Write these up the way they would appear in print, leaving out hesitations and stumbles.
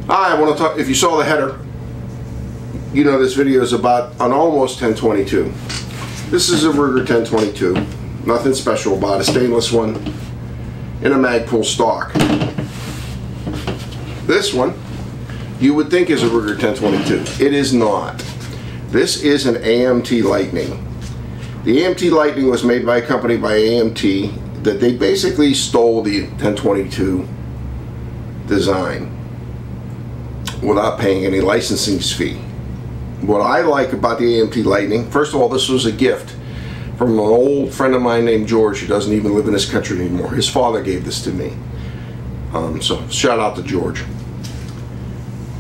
I want to talk, if you saw the header, you know this video is about an almost 1022. This is a Ruger 1022. Nothing special about it. A stainless one in a Magpul stock. This one, you would think is a Ruger 1022. It is not. This is an AMT Lightning. The AMT Lightning was made by a company by AMT that they basically stole the 1022 design without paying any licensing fee. What I like about the AMT Lightning, first of all, this was a gift from an old friend of mine named George, who doesn't even live in this country anymore. His father gave this to me. So shout out to George.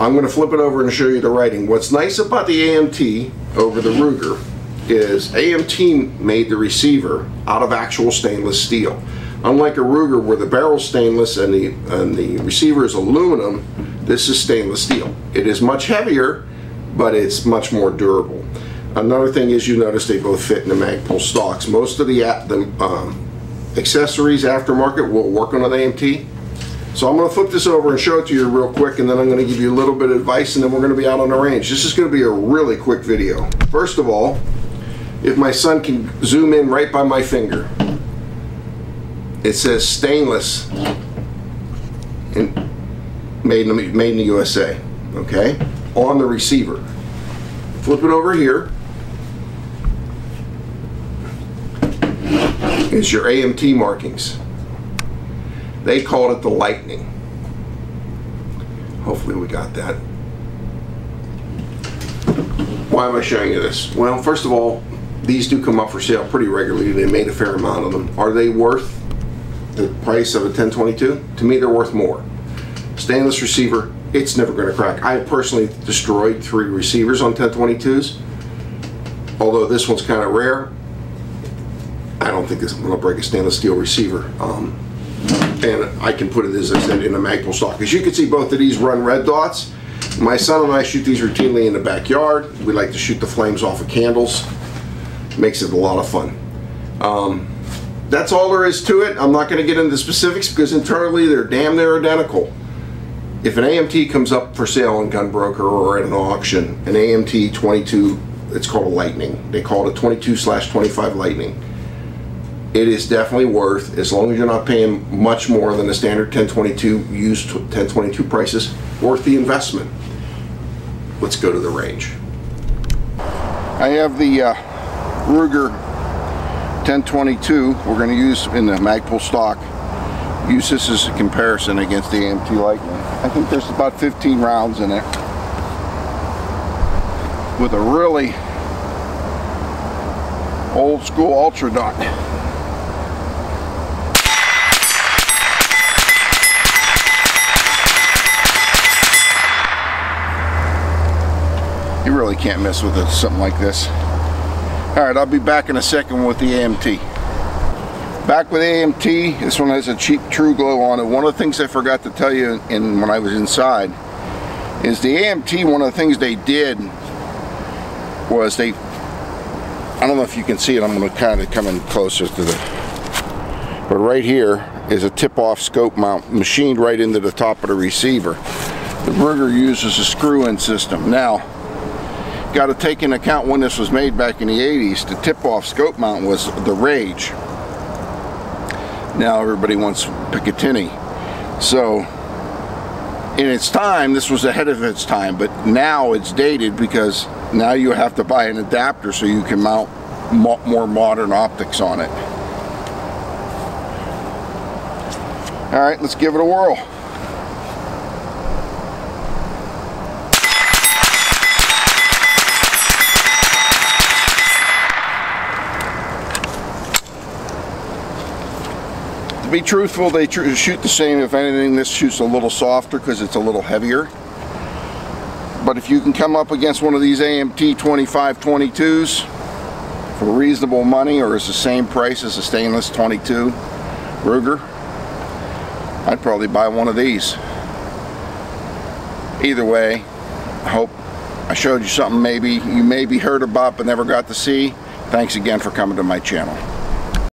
I'm going to flip it over and show you the writing. What's nice about the AMT over the Ruger is AMT made the receiver out of actual stainless steel. Unlike a Ruger where the barrel's stainless and the receiver is aluminum, this is stainless steel. It is much heavier, but it's much more durable. Another thing is, you notice they both fit in the Magpul stocks. Most of the accessories aftermarket will work on an AMT. So I'm going to flip this over and show it to you real quick, and then I'm going to give you a little bit of advice, and then we're going to be out on the range. This is going to be a really quick video. First of all, if my son can zoom in right by my finger, it says stainless and made in the USA, okay, on the receiver. Flip it over here. Is your AMT markings. They called it the Lightning. Hopefully we got that. Why am I showing you this? Well, first of all, these do come up for sale pretty regularly. They made a fair amount of them. Are they worth the price of a 1022? To me, they're worth more. Stainless receiver, it's never going to crack. I personally destroyed 3 receivers on 1022s. Although this one's kind of rare, I don't think this is going to break a stainless steel receiver. And I can put it, as I said, in a Magpul stock. As you can see, both of these run red dots. My son and I shoot these routinely in the backyard. We like to shoot the flames off of candles. Makes it a lot of fun. That's all there is to it. I'm not going to get into specifics because internally they're damn near identical. If an AMT comes up for sale on Gunbroker or at an auction, an AMT 22, it's called a Lightning. They call it a 22/25 Lightning. It is definitely worth, as long as you're not paying much more than the standard 1022 used 1022 prices, worth the investment. Let's go to the range. I have the Ruger 1022 we're going to use in the Magpul stock. Use this as a comparison against the AMT Lightning. I think there's about 15 rounds in it with a really old school ultra dot. You really can't mess with something like this. Alright, I'll be back in a second with the AMT. Back with AMT, this one has a cheap True Glow on it. One of the things I forgot to tell you when I was inside is the AMT, one of the things they did was I don't know if you can see it, I'm going to kind of come in closer to but right here is a tip-off scope mount machined right into the top of the receiver. The Ruger uses a screw-in system. Now, got to take into account when this was made back in the 80s, the tip-off scope mount was the rage. Now everybody wants Picatinny. So in its time, this was ahead of its time, but now it's dated because now you have to buy an adapter so you can mount more modern optics on it. All right, let's give it a whirl. To be truthful, they shoot the same. If anything, this shoots a little softer because it's a little heavier. But if you can come up against one of these AMT 2522s for reasonable money, or is the same price as a stainless 22 Ruger, I'd probably buy one of these. Either way, I hope I showed you something maybe you heard about but never got to see. Thanks again for coming to my channel.